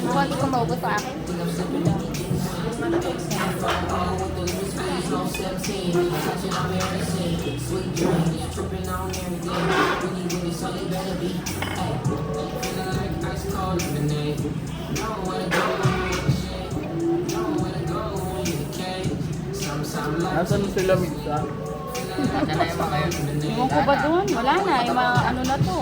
Konti ko maubos sa akin. Nasaan sila minsan? Nasaan na yung mga yun? Ewan ko ba doon? Wala na. Yung mga ano na to.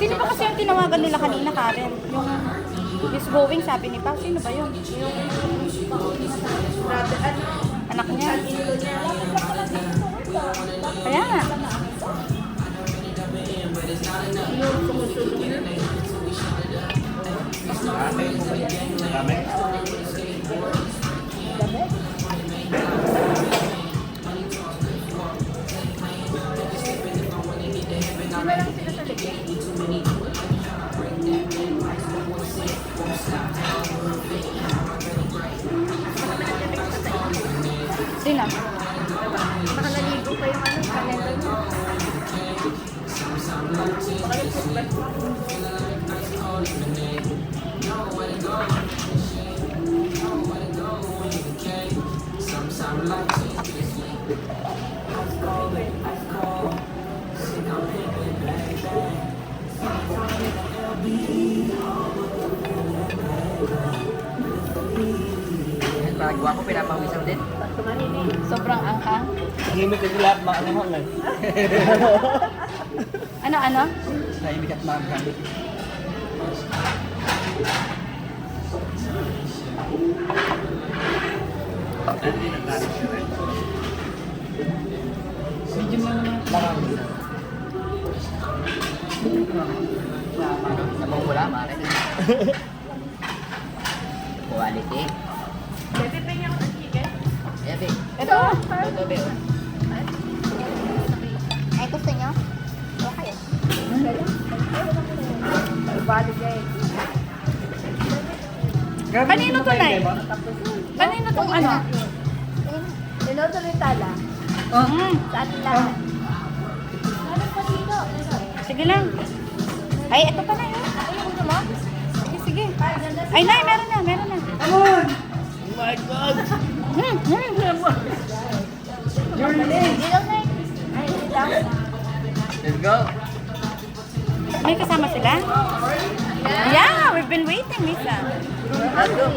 Sino ba kasi yung tinawagan nila kanina, Karen? Yung is going, sabi ni Pao. Sino ba yun? Anak niya. Kaya nga. Kami? Sino? Nakalaligo pa yung ano, kalenda niya. Yan, bagwa ko, pinapawisan din. Sobrang angkang. Himik kasi lahat mga ano hanggang. Ano? Nahimik at maghang. Medium lang naman. Marami. Namumula, mare. Quality. Bebe, pengen ako ng chicken. Ebe. Ito. Ito, be. Ay, gusto niyo? Okay. Bali guys. Kanino to, Nay? Kanino tong ano? Linoto rin tala. Sa atin lahat. Sige lang. Ay, ito pa na yun. Gusto mo? Sige, sige. Ay, Nay, meron na. Oh my God! Your name. Dilaw na Ay, dilaw. Let's go. May kasama sila? Yeah, we've been waiting, Misa. Let's go.